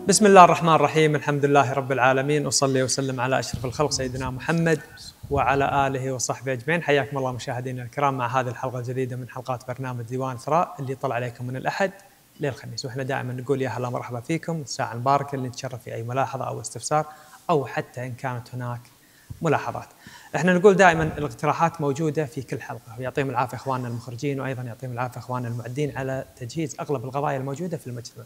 بسم الله الرحمن الرحيم. الحمد لله رب العالمين، وصلي وسلم على أشرف الخلق سيدنا محمد وعلى آله وصحبه أجمعين. حياكم الله مشاهدينا الكرام مع هذه الحلقة الجديدة من حلقات برنامج ديوان ثراء اللي طلع عليكم من الأحد للخميس، وإحنا دائما نقول يا هلا مرحبا فيكم الساعة المباركة اللي نتشرف في أي ملاحظة أو استفسار أو حتى إن كانت هناك ملاحظات. احنا نقول دائما الاقتراحات موجودة في كل حلقة، ويعطيهم العافية إخواننا المخرجين، وأيضا يعطيهم العافية إخواننا المعدين على تجهيز أغلب القضايا الموجودة في المجتمع.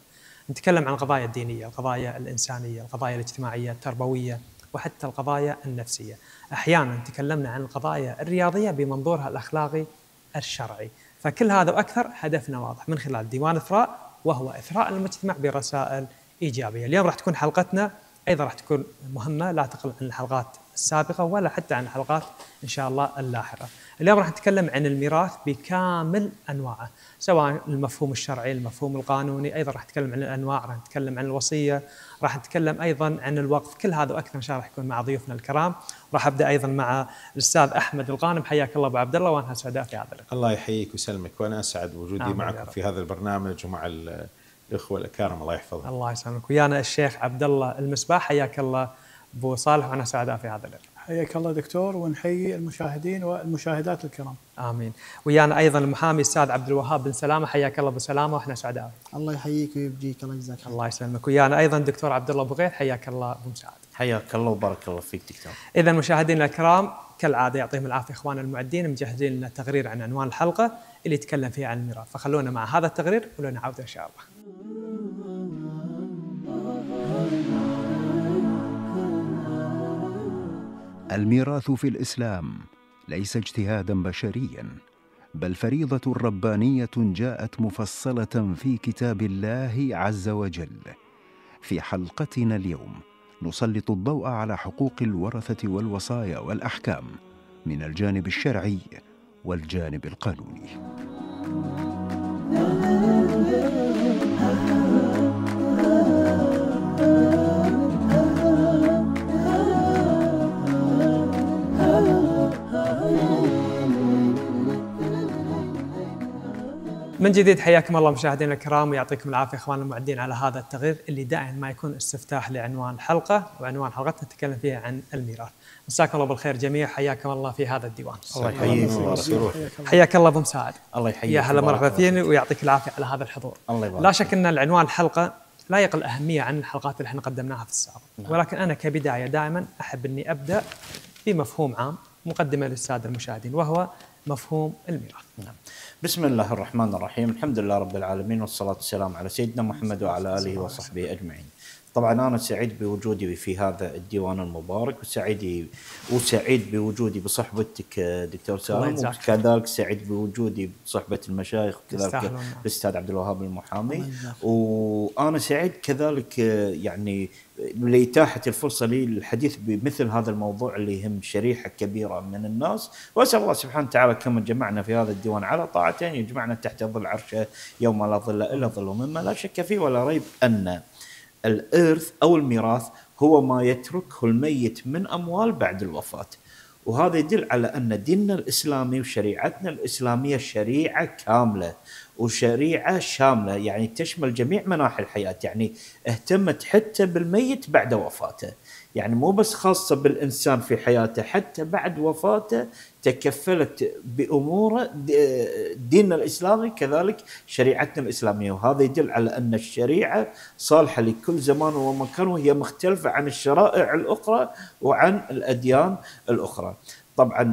نتكلم عن القضايا الدينية، القضايا الإنسانية، القضايا الاجتماعية التربوية، وحتى القضايا النفسية. أحيانا تكلمنا عن القضايا الرياضية بمنظورها الأخلاقي الشرعي. فكل هذا وأكثر هدفنا واضح من خلال ديوان إثراء، وهو إثراء المجتمع برسائل إيجابية. اليوم راح تكون حلقتنا أيضا راح تكون مهمة، لا تقل عن الحلقات السابقة ولا حتى عن الحلقات إن شاء الله اللاحقة. اليوم راح نتكلم عن الميراث بكامل أنواعه، سواء المفهوم الشرعي، المفهوم القانوني، أيضا راح نتكلم عن الأنواع، راح نتكلم عن الوصية، راح نتكلم أيضا عن الوقف. كل هذا وأكثر إن شاء الله راح يكون مع ضيوفنا الكرام. راح أبدأ أيضا مع الأستاذ أحمد الغانم. حياك الله أبو عبد الله، وأنا سعداء في هذا اللقاء. الله يحييك ويسلمك، وأنا أسعد بوجودي معكم في هذا البرنامج ومع الإخوة الأكارم، الله يحفظهم. الله يسلمك. ويانا الشيخ عبد الله المصباح. حياك الله أبو صالح، وأنا سعداء في هذا اللقاء. حياك الله دكتور، ونحيي المشاهدين والمشاهدات الكرام. آمين. ويانا أيضا المحامي الأستاذ عبد الوهاب بن سلامة. حياك الله أبو سلامة، وإحنا سعداء. الله يحييك ويبجيك، الله يجزاك الله يسلمك. ويانا أيضا دكتور عبد الله بغيث. حياك الله أبو مساعد. حياك الله وبارك الله فيك دكتور. إذا مشاهدينا الكرام كالعادة يعطيهم العافية إخواننا المعدين مجهزين لنا تقرير عن عنوان الحلقة اللي يتكلم فيها عن الميراث، فخلونا مع هذا التقرير ولنا عودة إن شاء الله. الميراث في الإسلام ليس اجتهادا بشريا، بل فريضة ربانية جاءت مفصلة في كتاب الله عز وجل. في حلقتنا اليوم نسلط الضوء على حقوق الورثة والوصايا والأحكام من الجانب الشرعي والجانب القانوني. من جديد حياكم الله مشاهدينا الكرام، ويعطيكم العافية إخواننا المعدين على هذا التقرير اللي دائما ما يكون استفتاح لعنوان الحلقة، وعنوان حلقتنا نتكلم فيها عن الميراث. مساكم الله بالخير جميع، حياكم الله في هذا الديوان. الله يحييك. حياك الله أبو مساعد. الله يحييك. يا هلا مرحبا فيني، ويعطيك العافية على هذا الحضور. الله يبارك. لا شك أن العنوان الحلقة لا يقل أهمية عن الحلقات اللي احنا قدمناها في السابق، ولكن أنا كبداية دائما أحب أني أبدأ بمفهوم عام مقدمة للسادة المشاهدين، وهو مفهوم الميراث. نعم. بسم الله الرحمن الرحيم، الحمد لله رب العالمين، والصلاة والسلام على سيدنا محمد وعلى آله وصحبه أجمعين. طبعا أنا سعيد بوجودي في هذا الديوان المبارك، وسعيد بوجودي بصحبتك دكتور سالم، وكذلك سعيد بوجودي بصحبة المشايخ، وكذلك الأستاذ عبد الوهاب المحامي. وأنا سعيد كذلك يعني لإتاحة الفرصة لي للحديث بمثل هذا الموضوع اللي يهم شريحة كبيرة من الناس. وأسأل الله سبحانه وتعالى كما جمعنا في هذا الديوان على طاعتين يجمعنا تحت ظل عرشه يوم لا ظل إلا ظله، مما لا شك فيه ولا ريب أن الإرث أو الميراث هو ما يتركه الميت من أموال بعد الوفاة. وهذا يدل على أن ديننا الإسلامي وشريعتنا الإسلامية شريعة كاملة وشريعة شاملة، يعني تشمل جميع مناحي الحياة، يعني اهتمت حتى بالميت بعد وفاته، يعني مو بس خاصة بالإنسان في حياته، حتى بعد وفاته تكفلت بأمور ديننا الإسلامي كذلك شريعتنا الإسلامية. وهذا يدل على أن الشريعة صالحة لكل زمان ومكان، وهي مختلفة عن الشرائع الأخرى وعن الأديان الأخرى. طبعا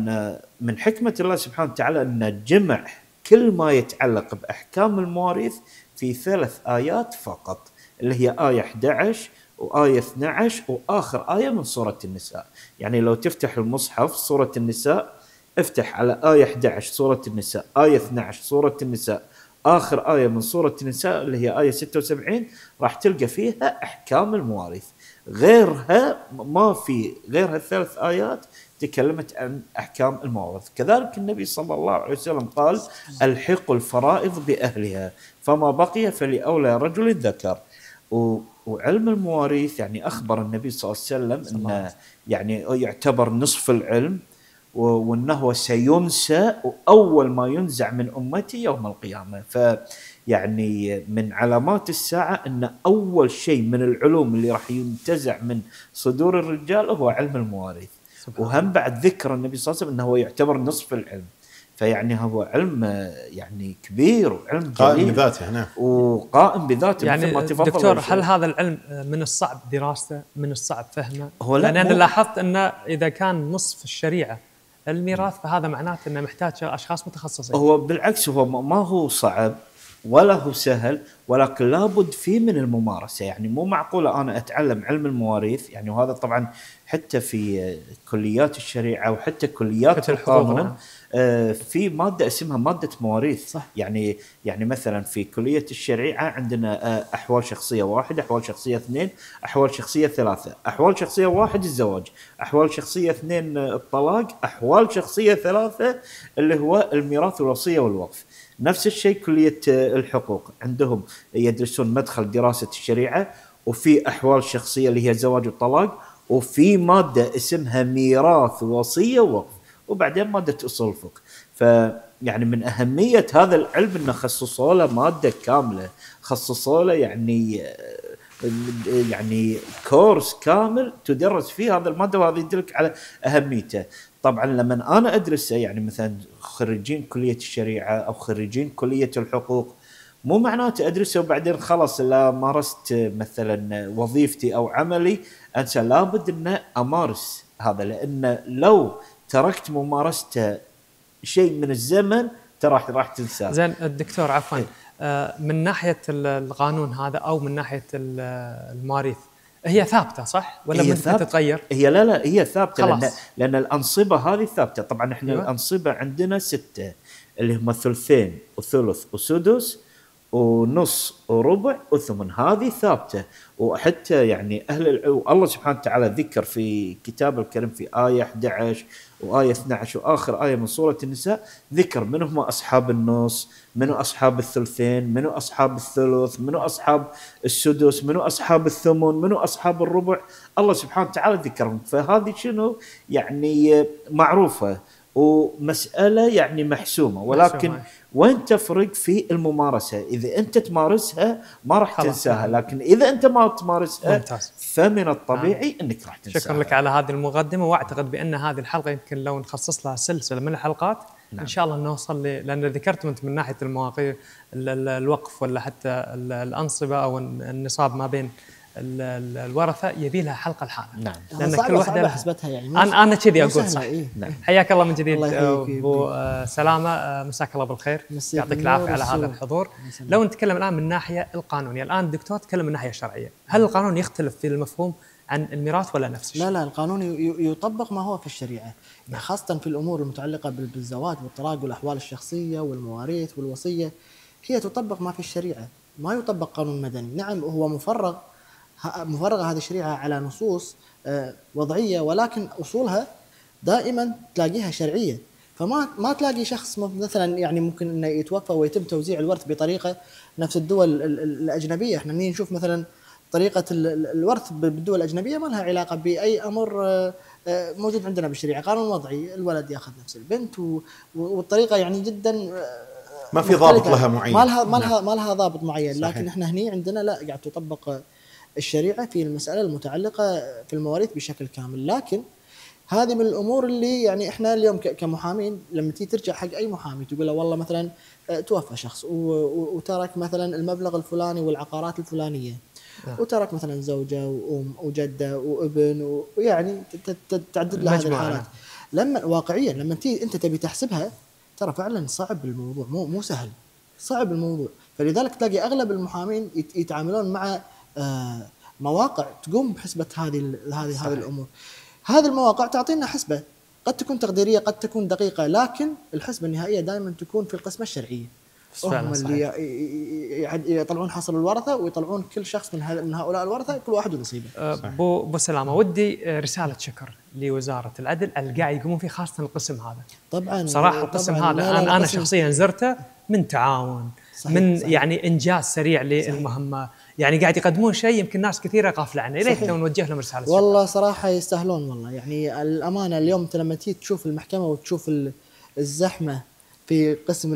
من حكمة الله سبحانه وتعالى أن جمع كل ما يتعلق بأحكام المواريث في 3 آيات فقط، اللي هي آية 11 وآية 12 وآخر آية من سورة النساء. يعني لو تفتح المصحف سورة النساء افتح على آية 11 سورة النساء، آية 12 سورة النساء، آخر آية من سورة النساء اللي هي آية 76 راح تلقى فيها أحكام المواريث. غيرها ما في غيرها 3 آيات تكلمت عن أحكام المواريث. كذلك النبي صلى الله عليه وسلم قال: ألحقوا الفرائض بأهلها فما بقي فلأولى رجل ذكر. وعلم المواريث يعني أخبر النبي صلى الله عليه وسلم أنه يعني يعتبر نصف العلم، وأنه سينسى وأول ما ينزع من أمتي يوم القيامة. فيعني من علامات الساعة أن أول شيء من العلوم اللي راح ينتزع من صدور الرجال هو علم المواريث. وهم بعد ذكر النبي صلى الله عليه وسلم أنه يعتبر نصف العلم، فيعني هو علم يعني كبير وعلم جليل قائم بذاته. نعم، وقائم بذاته. يعني مثل ما تفضل دكتور، هل هذا العلم من الصعب دراسته، من الصعب فهمه؟ هو لا، لأن أنا لاحظت أنه إذا كان نصف الشريعة الميراث فهذا معناته أنه محتاج أشخاص متخصصين. هو بالعكس، هو ما هو صعب ولا هو سهل، ولكن لابد فيه من الممارسة. يعني مو معقولة أنا أتعلم علم المواريث، يعني وهذا طبعا حتى في كليات الشريعة وحتى كليات القانون في مادة اسمها مادة مواريث. صح. يعني مثلا في كلية الشريعة عندنا أحوال شخصية 1، أحوال شخصية 2، أحوال شخصية 3. أحوال شخصية 1 الزواج، أحوال شخصية 2 الطلاق، أحوال شخصية 3 اللي هو الميراث والوصية والوقف. نفس الشيء كلية الحقوق عندهم يدرسون مدخل دراسة الشريعة، وفي أحوال شخصية اللي هي الزواج والطلاق، وفي مادة اسمها ميراث ووصية ووقف، وبعدين مادة أصول الفقه. فيعني من أهمية هذا العلم إنه خصصوا له مادة كاملة، خصصوا له يعني كورس كامل تدرس فيه هذا المادة، وهذا يدلك على أهميته. طبعا لما أنا أدرسه، يعني مثلا خريجين كلية الشريعة أو خريجين كلية الحقوق، مو معناته أدرسه وبعدين خلص لا مارست مثلا وظيفتي أو عملي أنسى. لابد أن أمارس هذا، لأن لو تركت ممارسته شيء من الزمن ترى راح تنساه. زين الدكتور، عفوا، من ناحية القانون هذا أو من ناحية المواريث، هي ثابتة صح ولا ممكن تتغير؟ هي لا هي ثابتة، لأن الأنصبة هذه ثابتة. طبعا احنا الأنصبة عندنا 6 اللي هم 2 وثلث وسدس ونص وربع وثمن، هذه ثابتة. وحتى يعني الله سبحانه وتعالى ذكر في كتاب الكريم في آية 11 وآية 12 وآخر آية من سورة النساء، ذكر من هم أصحاب النص، منو أصحاب الثلثين، منو أصحاب الثلث، منو أصحاب السدس، منو أصحاب الثمن، منو أصحاب الربع. الله سبحانه وتعالى ذكرهم. فهذه شنو يعني معروفة ومسألة يعني محسومة، ولكن وين تفرق في الممارسة. إذا أنت تمارسها ما راح تنساها، لكن إذا أنت ما تمارسها فمن الطبيعي أنك راح تنساها. شكرا لك على هذه المقدمة، وأعتقد بأن هذه الحلقة يمكن لو نخصص لها سلسلة من الحلقات إن شاء الله نوصل لأن ذكرتم أنت من ناحية المواقيت الوقف ولا حتى الأنصبة أو النصاب ما بين الورثة يبي لها حلقة لحالها. نعم. لأن كل واحدة حسبتها يعني أنا كذي أقول صح. نعم. حياك الله من جديد أبو سلامة، مساك الله بالخير، يعطيك العافية على هذا الحضور. لو نتكلم الآن من الناحية القانونية، الآن الدكتور تكلم من الناحية الشرعية، هل القانون يختلف في المفهوم عن الميراث ولا نفس الشيء؟ لا القانون يطبق ما هو في الشريعة، خاصة في الأمور المتعلقة بالزواج والطلاق والأحوال الشخصية والمواريث والوصية، هي تطبق ما في الشريعة، ما يطبق قانون مدني. نعم هو مفرغة هذه الشريعة على نصوص وضعية، ولكن أصولها دائما تلاقيها شرعية. فما تلاقي شخص مثلا يعني ممكن انه يتوفى ويتم توزيع الورث بطريقة نفس الدول الأجنبية. احنا نشوف مثلا طريقة الورث بالدول الأجنبية ما لها علاقة بأي أمر موجود عندنا بالشريعة، قانون وضعي، الولد يأخذ نفس البنت، والطريقة يعني جدا ما في ضابط لها معين، ما لها ضابط معين. صحيح. لكن احنا هني عندنا لا، قاعد تطبق الشريعة في المسألة المتعلقة في المواريث بشكل كامل. لكن هذه من الأمور اللي يعني إحنا اليوم كمحامين لما تيجي ترجع حق أي محامي تقول له والله مثلا توفى شخص وترك مثلا المبلغ الفلاني والعقارات الفلانية، وترك مثلا زوجة وأم وجدة وابن، ويعني تعدد له هذه الحالات. لما واقعيا لما أنت تبي تحسبها ترى فعلا صعب الموضوع، مو سهل، صعب الموضوع. فلذلك تلاقي أغلب المحامين يتعاملون مع مواقع تقوم بحسبة هذه الأمور. هذه المواقع تعطينا حسبة قد تكون تقديرية قد تكون دقيقة، لكن الحسبة النهائية دائما تكون في القسمة الشرعية. هم اللي يطلعون حصل الورثة ويطلعون كل شخص من هؤلاء الورثة كل واحد نصيبه. أبو سلامة، ودي رسالة شكر لوزارة العدل القاعد يقومون فيه، خاصة القسم هذا. طبعا صراحة القسم هذا أنا شخصيا زرته من تعاون من صحيح. يعني إنجاز سريع للمهمة، يعني قاعد يقدمون شيء يمكن ناس كثيرة غافلة عنه. ليش لو نوجه لهم رسالة والله صراحة يستاهلون والله. يعني الأمانة اليوم أنت لما تيجي تشوف المحكمة وتشوف الزحمة في قسم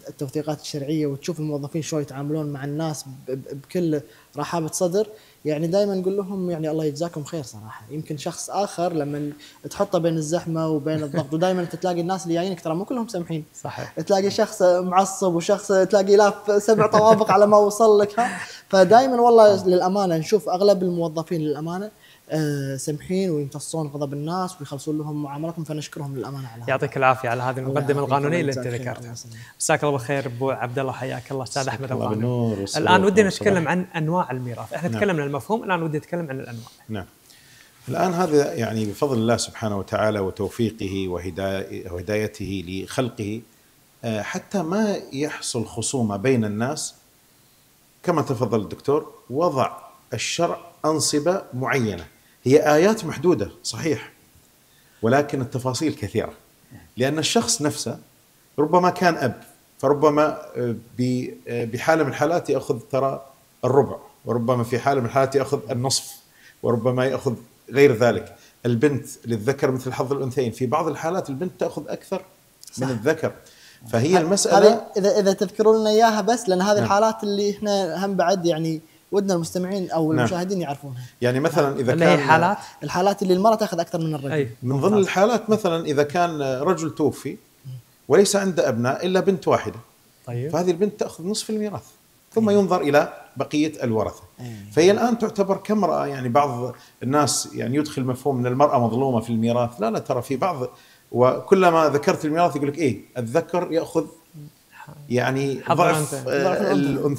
التوثيقات الشرعية، وتشوف الموظفين شلون يتعاملون مع الناس بكل رحابة صدر، يعني دائما نقول لهم يعني الله يجزاكم خير صراحة. يمكن شخص آخر لما تحطه بين الزحمة وبين الضغط، ودائما أنت تلاقي الناس اللي جايينك ترى مو كلهم سمحين. صحيح. تلاقي شخص معصب وشخص تلاقي لاف 7 طوابق على ما وصل لك. فدائما والله للأمانة نشوف أغلب الموظفين للأمانة سمحين ويمتصون غضب الناس ويخلصون لهم معاملتهم، فنشكرهم للأمانة على يعطيك العافية على هذه المقدمة القانونية اللي أنت ذكرتها. ذكرتها. مساك الله بالخير أبو عبد الله، حياك الله أستاذ أحمد الله الغانم. بالنور الآن ودنا نتكلم عن أنواع الميراث. احنا نعم. تكلمنا عن المفهوم، الآن ودي نتكلم عن الأنواع. نعم. الآن هذا يعني بفضل الله سبحانه وتعالى وتوفيقه وهدايته لخلقه، حتى ما يحصل خصومة بين الناس كما تفضل الدكتور، وضع الشرع أنصبة معينة، هي آيات محدودة صحيح، ولكن التفاصيل كثيرة، لأن الشخص نفسه ربما كان أب، فربما بحالة من الحالات يأخذ ترى الربع، وربما في حالة من الحالات يأخذ النصف، وربما يأخذ غير ذلك. البنت للذكر مثل حظ الأنثيين، في بعض الحالات البنت تأخذ أكثر من الذكر. فهي المسألة إذا تذكرون لنا إياها بس، لأن هذه الحالات اللي إحنا هم بعد يعني ودنا المستمعين أو المشاهدين يعرفونها. يعني مثلا إذا اللي كان هي الحالات اللي المرأة تأخذ أكثر من الرجل. من ضمن الحالات مثلا إذا كان رجل توفي وليس عنده أبناء إلا بنت واحدة، طيب. فهذه البنت تأخذ نصف الميراث، ثم ينظر إلى بقية الورثة. فهي الآن تعتبر كامرأة. يعني بعض الناس يعني يدخل مفهوم أن المرأة مظلومة في الميراث. لا ترى في بعض، وكلما ذكرت الميراث يقول لك إيه الذكر يأخذ يعني ضعف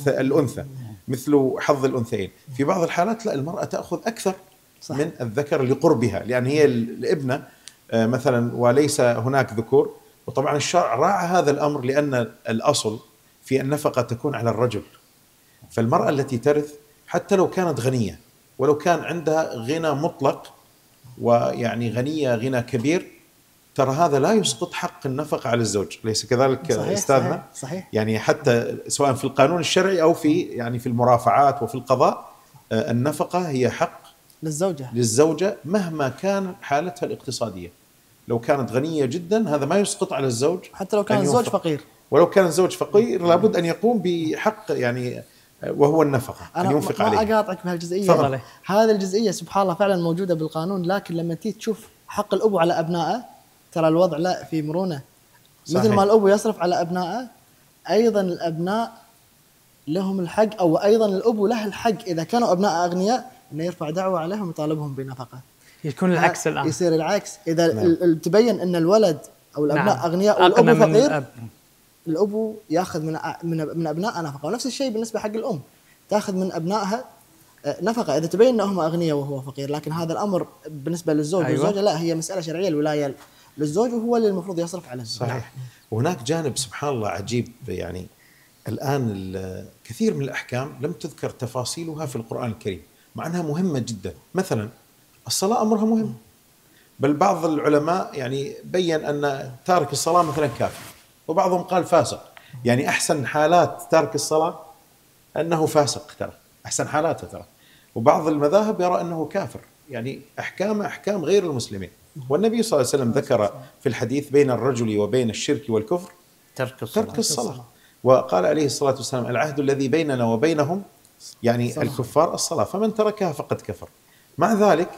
الأنثى مثل حظ الأنثيين. في بعض الحالات لا، المرأة تأخذ أكثر صح. من الذكر لقربها، لأن هي الابنة مثلا وليس هناك ذكور. وطبعا الشرع راعى هذا الأمر، لأن الأصل في النفقة تكون على الرجل. فالمرأة التي ترث حتى لو كانت غنية، ولو كان عندها غنى مطلق ويعني غنية غنى كبير، ترى هذا لا يسقط حق النفقة على الزوج. ليس كذلك أستاذنا؟ صحيح. يعني حتى سواء في القانون الشرعي أو في يعني في المرافعات وفي القضاء، النفقة هي حق للزوجة مهما كان حالتها الاقتصادية. لو كانت غنية جدا هذا ما يسقط على الزوج، حتى لو كان الزوج فقير. ولو كان الزوج فقير لابد أن يقوم بحق يعني وهو النفقة، أن ينفق عليه. أنا أقاطعك بهالجزئية. هذه الجزئية سبحان الله فعلا موجودة بالقانون، لكن لما تيجي تشوف حق الأب على أبنائه ترى الوضع لا في مرونة. صحيح. مثل ما الأب يصرف على أبنائه، أيضا الأبناء لهم الحق، أو أيضا الأب له الحق إذا كانوا أبناء أغنياء أنه يرفع دعوة عليهم ويطالبهم بنفقة. يكون العكس الآن، يصير العكس إذا تبين أن الولد أو الأبناء أغنياء والأب فقير، الأب يأخذ من أبنائه نفقة. ونفس الشيء بالنسبة حق الأم، تأخذ من أبنائها نفقة إذا تبين أنهم أغنياء وهو فقير. لكن هذا الأمر بالنسبة للزوج والزوجة لا، هي مسألة شرعية، الولاية للزوج وهو اللي المفروض يصرف على الزوج. صحيح. وهناك جانب سبحان الله عجيب، يعني الآن كثير من الأحكام لم تذكر تفاصيلها في القرآن الكريم، مع أنها مهمة جدا. مثلا الصلاة أمرها مهم، بل بعض العلماء يعني بيّن أن تارك الصلاة مثلا كافر، وبعضهم قال فاسق. يعني أحسن حالات تارك الصلاة أنه فاسق، ترى أحسن حالاته ترى. وبعض المذاهب يرى أنه كافر، يعني أحكام غير المسلمين. والنبي صلى الله عليه وسلم ذكر في الحديث بين الرجل وبين الشرك والكفر ترك الصلاة. وقال عليه الصلاة والسلام العهد الذي بيننا وبينهم يعني صلاة. الكفار الصلاة، فمن تركها فقد كفر. مع ذلك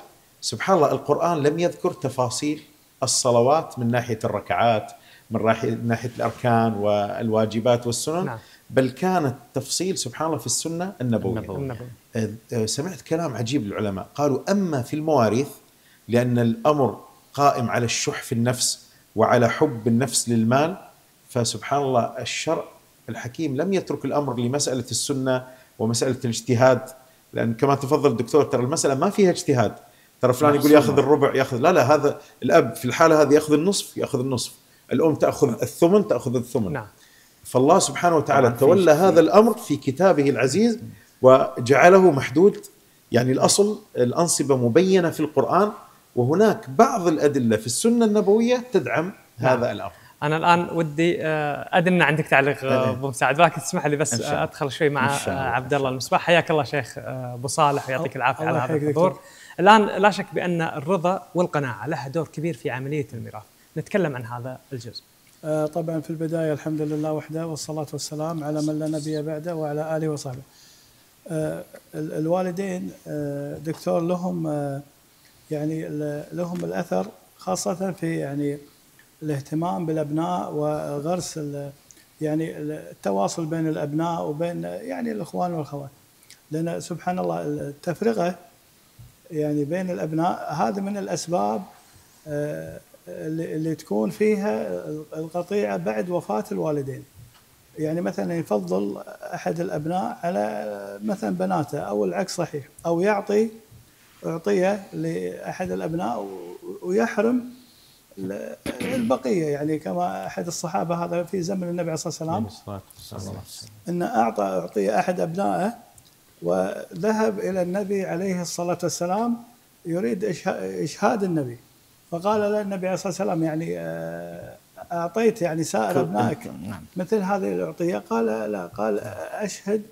سبحان الله القرآن لم يذكر تفاصيل الصلوات من ناحية الركعات، من ناحية الأركان والواجبات والسنن. نعم. بل كانت تفصيل سبحان الله في السنة النبوية. سمعت كلام عجيب للعلماء، قالوا أما في المواريث لأن الأمر قائم على الشح في النفس وعلى حب النفس للمال، فسبحان الله الشرع الحكيم لم يترك الأمر لمسألة السنة ومسألة الاجتهاد. لأن كما تفضل الدكتور ترى المسألة ما فيها اجتهاد، ترى فلان يقول يأخذ الربع يأخذ، لا هذا الأب في الحالة هذه يأخذ النصف، الأم تأخذ الثمن. نعم. فالله سبحانه وتعالى تولى هذا الأمر في كتابه العزيز وجعله محدود. يعني الأصل الأنصبة مبينة في القرآن، وهناك بعض الأدلة في السنة النبوية تدعم هذا الأمر. انا الان ودي ادري ان عندك تعليق ابو مساعد، لكن تسمح لي بس ادخل شوي مع عبد الله المصباح. حياك الله شيخ ابو صالح ويعطيك العافيه على هذا الحضور. الان لا شك بان الرضا والقناعه لها دور كبير في عمليه الميراث، نتكلم عن هذا الجزء. طبعا في البدايه الحمد لله وحده والصلاه والسلام على من لا نبي بعده وعلى اله وصحبه. الوالدين دكتور لهم يعني لهم الاثر خاصه في يعني الاهتمام بالابناء وغرس يعني التواصل بين الابناء وبين يعني الاخوان والاخوات، لان سبحان الله التفرقه يعني بين الابناء هذا من الاسباب اللي تكون فيها القطيعه بعد وفاه الوالدين. يعني مثلا يفضل احد الابناء على مثلا بناته او العكس صحيح، او يعطي اعطيه لاحد الابناء ويحرم البقيه، يعني كما احد الصحابه هذا في زمن النبي عليه الصلاه والسلام ان اعطي احد ابنائه وذهب الى النبي عليه الصلاه والسلام يريد اشهاد النبي، فقال له النبي عليه الصلاه والسلام يعني اعطيت يعني سائر ابنائك مثل هذه الاعطيه؟ قال لا، قال اشهد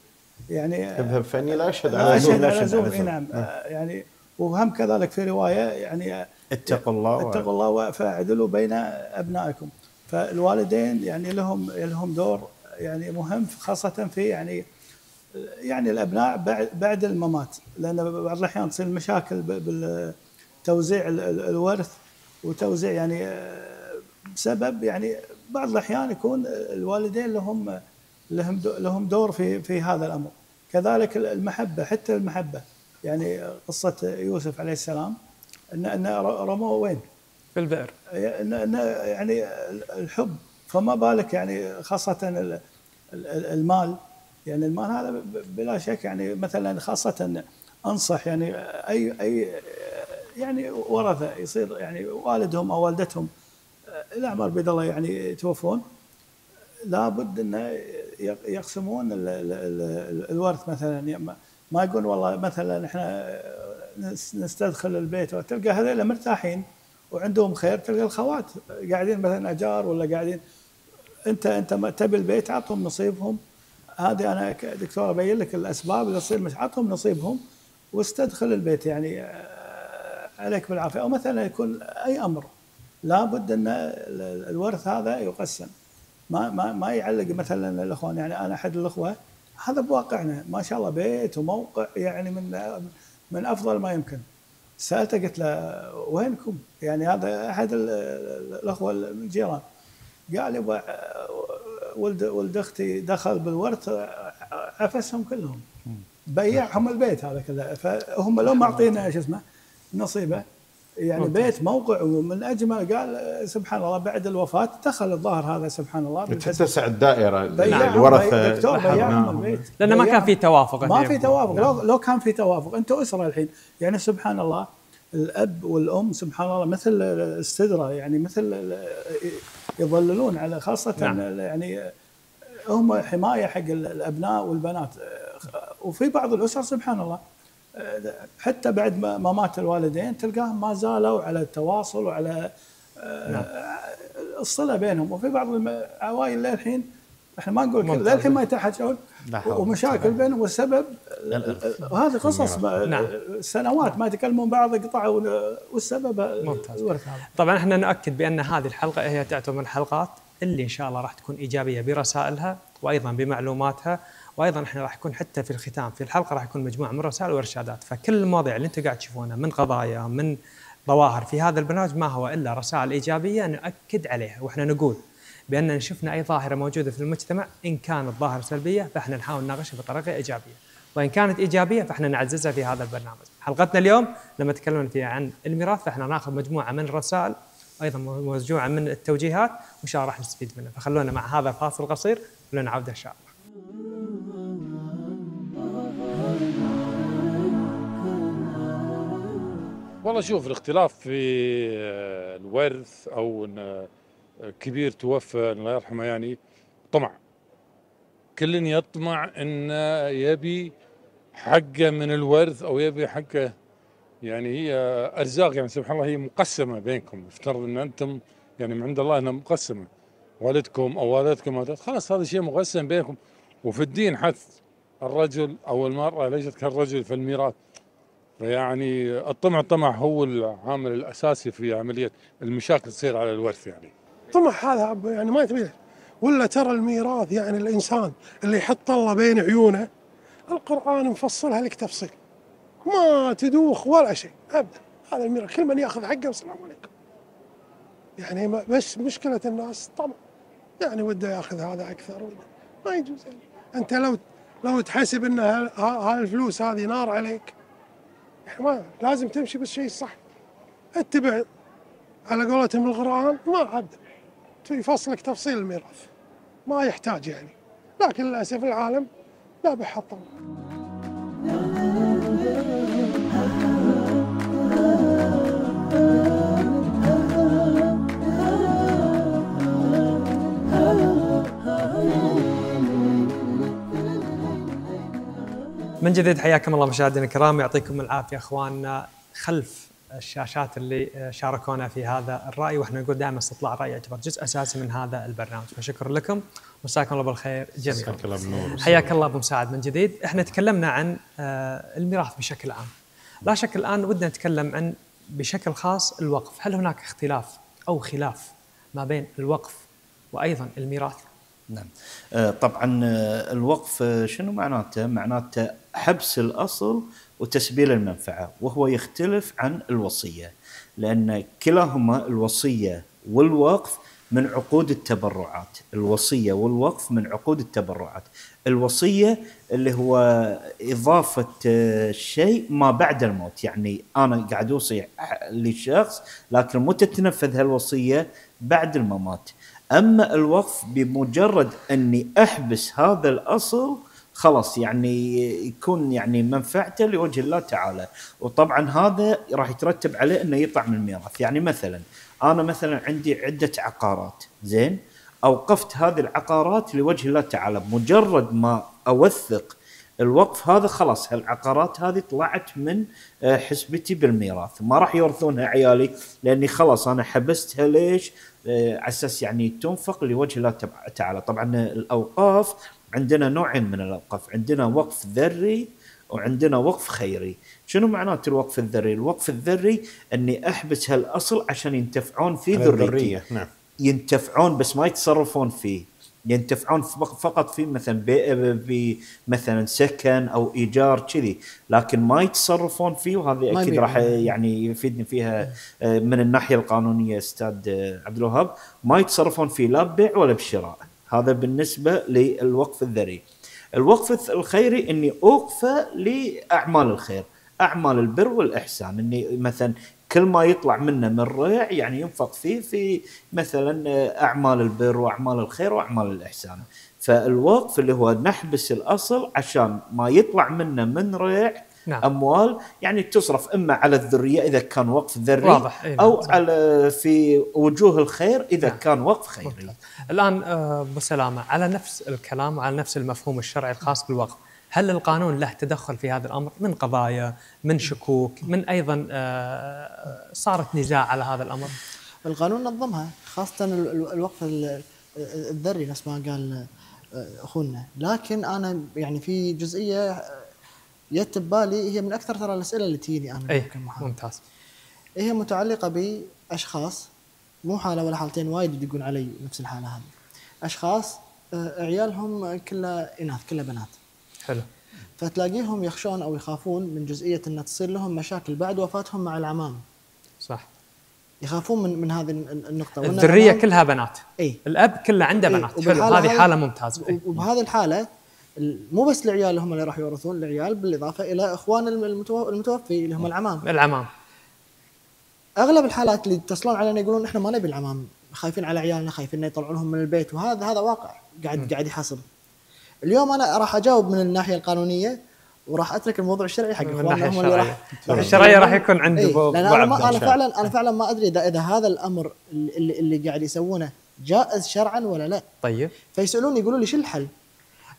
يعني اذهب فاني لا اشهد على زوم. نعم يعني وهم كذلك في روايه يعني اتقوا الله فاعدلوا بين ابنائكم. فالوالدين يعني لهم دور يعني مهم خاصه في يعني الابناء بعد الممات، لان بعض الاحيان تصير مشاكل بالتوزيع الورث وتوزيع يعني بسبب يعني بعض الاحيان يكون الوالدين لهم دور في هذا الامر. كذلك المحبه، حتى المحبه يعني قصه يوسف عليه السلام ان رموه وين؟ في البئر. ان يعني الحب، فما بالك يعني خاصه المال. يعني المال هذا بلا شك يعني مثلا خاصه انصح يعني اي يعني ورثه يصير يعني والدهم او والدتهم الاعمار بيد الله يعني يتوفون، لابد ان يقسمون الورث. مثلا ما يقول والله مثلا احنا نستدخل البيت، وتلقى هذول مرتاحين وعندهم خير، تلقى الخوات قاعدين مثلا اجار ولا قاعدين. انت تبي البيت، اعطهم نصيبهم. هذه انا دكتور ابين لك الاسباب اللي تصير، مش اعطهم نصيبهم واستدخل البيت يعني عليك بالعافيه. او مثلا يكون اي امر لابد ان الورث هذا يقسم، ما يعلق مثلا الاخوان. يعني انا احد الاخوه هذا بواقعنا ما شاء الله بيت وموقع يعني من افضل ما يمكن. سالته قلت له وينكم؟ يعني هذا احد الاخوه الجيران قال يبا ولد اختي دخل بالورث عفسهم كلهم، بيعهم البيت هذا كله. فهم لو ما اعطينا شو اسمه نصيبه يعني بيت موقع ومن اجمل. قال سبحان الله بعد الوفاه دخل الظاهر هذا سبحان الله تتسع الدائره الورثه. دكتور بيعهم البيت لانه ما كان في توافق. ما في توافق. لو كان في توافق انتم اسره الحين يعني سبحان الله الاب والام سبحان الله مثل استدرة، يعني مثل يظللون على خاصه يعني هم حمايه حق الابناء والبنات. وفي بعض الاسر سبحان الله حتى بعد ما مات الوالدين تلقاهم ما زالوا على التواصل وعلى الصله بينهم. وفي بعض العوائل للحين احنا ما نقول للحين ما يتحاجون ومشاكل بينهم، والسبب وهذه قصص سنوات ما يتكلمون بعض قطعوا والسبب الورث هذا. طبعا احنا نؤكد بان هذه الحلقه هي تعتبر من الحلقات اللي ان شاء الله راح تكون ايجابيه برسائلها وايضا بمعلوماتها، وايضا احنا راح يكون حتى في الختام في الحلقه راح يكون مجموعه من الرسائل وارشادات. فكل المواضيع اللي انتم قاعد تشوفونها من قضايا من ظواهر في هذا البرنامج ما هو الا رسائل ايجابيه نؤكد عليها، واحنا نقول باننا شفنا اي ظاهره موجوده في المجتمع ان كانت ظاهره سلبيه فاحنا نحاول نناقشها بطريقه ايجابيه، وان كانت ايجابيه فاحنا نعززها في هذا البرنامج. حلقتنا اليوم لما تكلمنا فيها عن الميراث فاحنا ناخذ مجموعه من الرسائل وايضا مجموعه من التوجيهات وان شاء الله راح نستفيد منها. فخلونا مع هذا فاصل قصير ولنا عوده ان شاء الله. والله شوف الاختلاف في الورث او ان كبير توفى الله يرحمه يعني طمع، كل يطمع انه يبي حقه من الورث او يبي حقه. يعني هي ارزاق يعني سبحان الله هي مقسمه بينكم، افترض ان انتم يعني من عند الله انها مقسمه، والدكم أو والدتكم، خلاص هذا شيء مقسم بينكم. وفي الدين حث الرجل أو المرأة ليست كالرجل في الميراث. فيعني الطمع هو العامل الأساسي في عملية المشاكل تصير على الورث. يعني الطمع هذا يعني ما يتبيه، ولا ترى الميراث يعني الإنسان اللي يحط الله بين عيونه، القرآن مفصلها لك تفصيل، ما تدوخ ولا شيء أبدا. هذا الميراث كل من يأخذ حقه والسلام عليكم. يعني بس مشكلة الناس طمع، يعني وده يأخذ هذا أكثر، ما يجوز. يعني أنت لو تحسب أن هالفلوس هذه نار عليك، يعني ما لازم تمشي بالشيء الصح، اتبع على قولتهم القرآن، ما عاد يفصلك تفصيل الميراث، ما يحتاج يعني. لكن للأسف العالم لا بحطم. من جديد حياكم الله مشاهدينا الكرام، يعطيكم العافية أخواننا خلف الشاشات اللي شاركونا في هذا الرأي، واحنا نقول دائما استطلاع الرأي يعتبر جزء أساسي من هذا البرنامج، فشكر لكم مساكم الله بالخير جميعا. حياك الله أبو مساعد من جديد. احنا تكلمنا عن الميراث بشكل عام، لا شك الآن ودنا نتكلم عن بشكل خاص الوقف. هل هناك اختلاف أو خلاف ما بين الوقف وأيضا الميراث؟ نعم. طبعا الوقف شنو معناته؟ معناته حبس الأصل وتسبيل المنفعة، وهو يختلف عن الوصية، لأن كلاهما الوصية والوقف من عقود التبرعات. الوصية والوقف من عقود التبرعات. الوصية اللي هو إضافة شيء ما بعد الموت، يعني أنا قاعد أوصي لشخص لكن متى تنفذ هالوصية؟ بعد الممات. أما الوقف بمجرد أني أحبس هذا الأصل خلاص، يعني يكون يعني منفعته لوجه الله تعالى، وطبعا هذا راح يترتب عليه أنه يطلع من الميراث. يعني مثلا أنا مثلا عندي عدة عقارات، زين، أوقفت هذه العقارات لوجه الله تعالى، مجرد ما أوثق الوقف هذا خلاص هالعقارات هذه طلعت من حسبتي بالميراث، ما راح يورثونها عيالي، لأني خلاص أنا حبستها. ليش؟ على أساس يعني تنفق لوجه الله تعالى. طبعا الأوقاف عندنا نوعين من الأوقاف، عندنا وقف ذري وعندنا وقف خيري. شنو معناته الوقف الذري؟ الوقف الذري أني أحبس هالأصل عشان ينتفعون فيه ذريتي. نعم. ينتفعون بس ما يتصرفون فيه، ينتفعون فقط في مثلا مثلا سكن أو إيجار كذي، لكن ما يتصرفون فيه. وهذا أكيد راح يعني يفيدني فيها من الناحية القانونية أستاذ عبد الوهاب. ما يتصرفون فيه لا ببيع ولا بشراء. هذا بالنسبة للوقف الذري. الوقف الخيري إني أوقفه لأعمال الخير، أعمال البر والإحسان، إني مثلا كل ما يطلع منه من ريع يعني ينفق فيه في مثلا أعمال البر وأعمال الخير وأعمال الإحسان. فالوقف اللي هو نحبس الأصل عشان ما يطلع منه من ريع نعم. أموال يعني تصرف إما على الذرية إذا كان وقف ذري، واضح. أو على في وجوه الخير إذا نعم. كان وقف خيري. الآن أبو سلامة، على نفس الكلام وعلى نفس المفهوم الشرعي الخاص بالوقف، هل القانون له تدخل في هذا الأمر من قضايا، من شكوك، من أيضا صارت نزاع على هذا الأمر؟ القانون نظمها، خاصة الوقف الذري نفس ما قال أخونا. لكن أنا يعني في جزئية جت ببالي، هي من أكثر ترى الأسئلة اللي تجيني أنا. أي ممتاز. هي متعلقة بأشخاص، مو حالة ولا حالتين، وايد يدقون علي نفس الحالة هذه. أشخاص عيالهم كلها إناث، كلها بنات. حلو. فتلاقيهم يخشون أو يخافون من جزئية أن تصير لهم مشاكل بعد وفاتهم مع العمام. صح. يخافون من هذه النقطة. الذرية كلها بنات. أي. الأب كله عنده بنات. حلو. هذه حالة ممتازة. وبهذه الحالة مو بس العيال هم اللي راح يورثون، العيال بالإضافة إلى إخوان المتوفي اللي هم العمام. أغلب الحالات اللي يتصلون علينا يقولون إحنا ما نبي العمام، خايفين على عيالنا، خايفين إن يطلعونهم من البيت، وهذا واقع قاعد يحصل. اليوم أنا راح أجاوب من الناحية القانونية، وراح أترك الموضوع الشرعي حق إخواننا هم اللي راح الشرعية راح يكون عنده. لأن أنا فعلا ما أدري إذا هذا الأمر اللي قاعد يسوونه جائز شرعا ولا لا. طيب. فيسألوني يقولوا لي شو الحل؟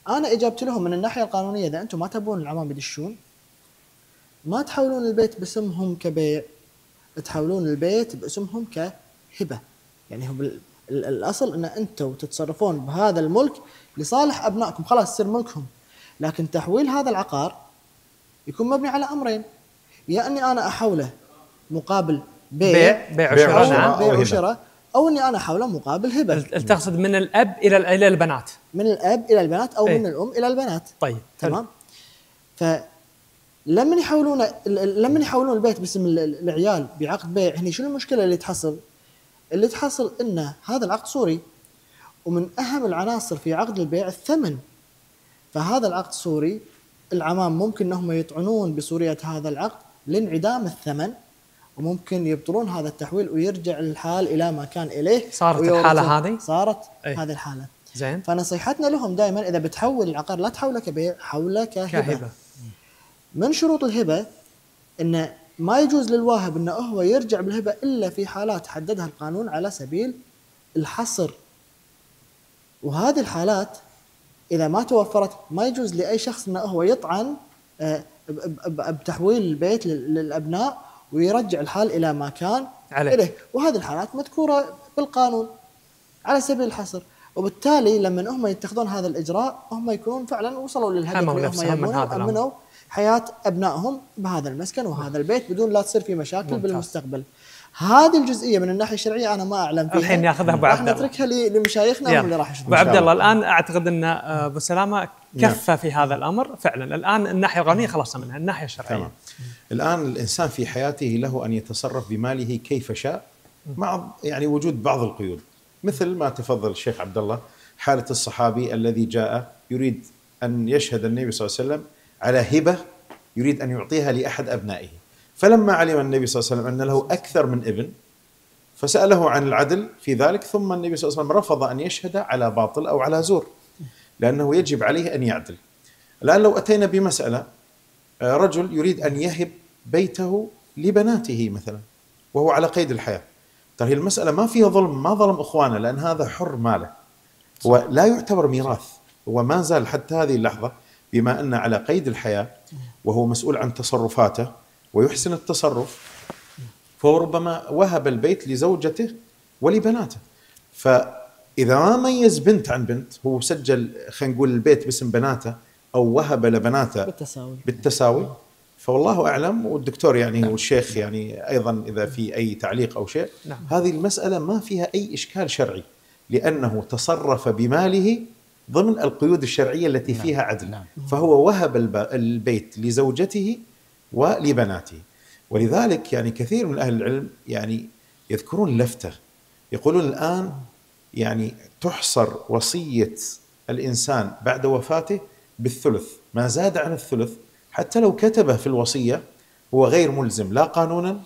أنا إجابت لهم من الناحية القانونية، إذا أنتم ما تبون العمام يدشون، ما تحولون البيت باسمهم كبيع، تحولون البيت باسمهم كهبة. يعني الاصل ان انتم تتصرفون بهذا الملك لصالح ابنائكم، خلاص يصير ملكهم. لكن تحويل هذا العقار يكون مبني على امرين: يا اني انا احوله مقابل بيع وشراء، نعم، بيع وشراء، او اني انا احوله مقابل هبه. تقصد من الاب الى البنات؟ من الاب الى البنات، او من الام الى البنات. طيب تمام. فلما يحولون البيت باسم العيال بعقد بيع، هني شنو المشكله اللي تحصل؟ اللي تحصل ان هذا العقد صوري، ومن اهم العناصر في عقد البيع الثمن. فهذا العقد صوري، العمام ممكن انهم يطعنون بصوريه هذا العقد لانعدام الثمن، وممكن يبطلون هذا التحويل ويرجع الحال الى ما كان اليه. صارت الحاله هذه؟ صارت هذه الحاله. زين. فنصيحتنا لهم دائما اذا بتحول العقار لا تحوله كبيع، حوله كهبه. من شروط الهبه ان ما يجوز للواهب انه هو يرجع بالهبه الا في حالات حددها القانون على سبيل الحصر. وهذه الحالات اذا ما توفرت ما يجوز لاي شخص انه هو يطعن بتحويل البيت للابناء ويرجع الحال الى ما كان عليه. وهذه الحالات مذكوره بالقانون على سبيل الحصر. وبالتالي لما هم يتخذون هذا الاجراء هم يكونون فعلا وصلوا للهدف اللي هم يبونه، وامنوا حياه ابنائهم بهذا المسكن وهذا البيت بدون لا تصير في مشاكل بالمستقبل. هذه الجزئيه من الناحيه الشرعيه انا ما اعلم فيها، الحين ياخذها ابو عبد الله، نتركها لمشايخنا هم اللي راح يشرحون. ابو عبد الله، الان اعتقد ان ابو سلامه كفى في هذا الامر فعلا. الان الناحيه القانونيه خلصنا منها، الناحيه الشرعيه. تمام. الان الانسان في حياته له ان يتصرف بماله كيف شاء، مع يعني وجود بعض القيود، مثل ما تفضل الشيخ عبد الله، حاله الصحابي الذي جاء يريد ان يشهد النبي صلى الله عليه وسلم على هبه يريد ان يعطيها لاحد ابنائه، فلما علم النبي صلى الله عليه وسلم ان له اكثر من ابن فساله عن العدل في ذلك، ثم النبي صلى الله عليه وسلم رفض ان يشهد على باطل او على زور، لانه يجب عليه ان يعدل. الان لو اتينا بمساله رجل يريد ان يهب بيته لبناته مثلا وهو على قيد الحياه، ترى هي المساله ما فيها ظلم، ما ظلم اخوانه، لان هذا حر ماله، هو لا يعتبر ميراث، هو ما زال حتى هذه اللحظه بما ان على قيد الحياه وهو مسؤول عن تصرفاته ويحسن التصرف، فهو ربما وهب البيت لزوجته ولبناته. فإذا ما ميز بنت عن بنت، هو سجل خلينا نقول البيت باسم بناته أو وهب لبناته بالتساوي، فوالله أعلم. والدكتور يعني والشيخ يعني أيضا إذا في أي تعليق أو شيء، هذه المسألة ما فيها أي إشكال شرعي، لأنه تصرف بماله ضمن القيود الشرعية التي فيها عدل، فهو وهب البيت لزوجته ولبناته. ولذلك يعني كثير من أهل العلم يعني يذكرون لفتة، يقولون الآن يعني تحصر وصية الإنسان بعد وفاته بالثلث، ما زاد عن الثلث حتى لو كتبه في الوصية هو غير ملزم لا قانونا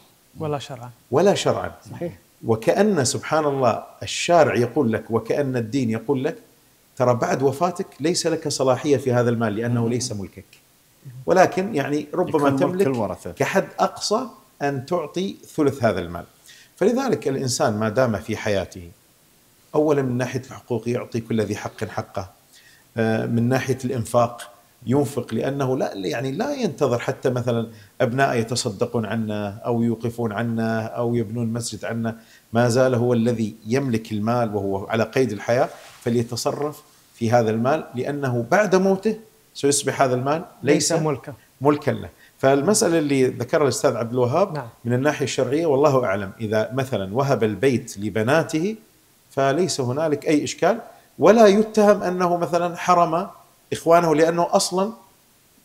ولا شرعا. صحيح. وكأن سبحان الله الشارع يقول لك، وكأن الدين يقول لك ترى بعد وفاتك ليس لك صلاحية في هذا المال لأنه ليس ملكك، ولكن يعني ربما تملك كحد أقصى أن تعطي ثلث هذا المال. فلذلك الإنسان ما دام في حياته أولا من ناحية الحقوق يعطي كل ذي حق حقه، من ناحية الإنفاق ينفق، لأنه لا ينتظر حتى مثلا أبناء يتصدقون عنه أو يوقفون عنه أو يبنون مسجد عنه، ما زال هو الذي يملك المال وهو على قيد الحياة، فليتصرف في هذا المال لأنه بعد موته سيصبح هذا المال ليس ملكا له. فالمسألة اللي ذكرها الأستاذ عبد الوهاب من الناحية الشرعية والله أعلم، إذا مثلا وهب البيت لبناته فليس هنالك أي إشكال، ولا يتهم أنه مثلا حرم إخوانه لأنه أصلا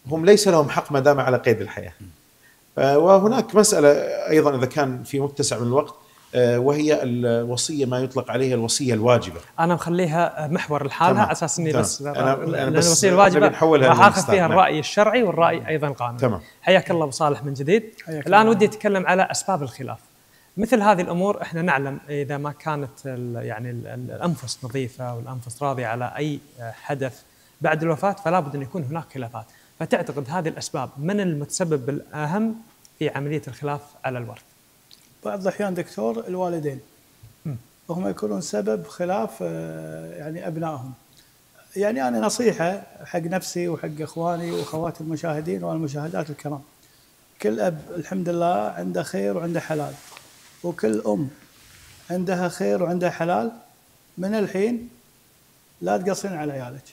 هم ليس لهم حق ما دام على قيد الحياة. وهناك مسألة أيضا إذا كان في متسع من الوقت، وهي الوصية ما يطلق عليها الوصية الواجبة. أنا مخليها محور الحالها على أساس إني بس الوصية الواجبة راح آخذ فيها الرأي الشرعي والرأي أيضا القانوني. حياك الله أبو صالح من جديد. الآن ودي أتكلم على أسباب الخلاف. مثل هذه الأمور إحنا نعلم إذا ما كانت يعني الأنفس نظيفة والأنفس راضية على أي حدث بعد الوفاة فلا بد أن يكون هناك خلافات. فتعتقد هذه الأسباب من المتسبب الأهم في عملية الخلاف على الورث؟ بعض الأحيان دكتور الوالدين وهم يكونون سبب خلاف يعني أبنائهم. يعني أنا نصيحة حق نفسي وحق إخواني وأخواتي المشاهدين والمشاهدات الكرام، كل أب الحمد لله عنده خير وعنده حلال، وكل أم عندها خير وعندها حلال، من الحين لا تقصين على عيالك،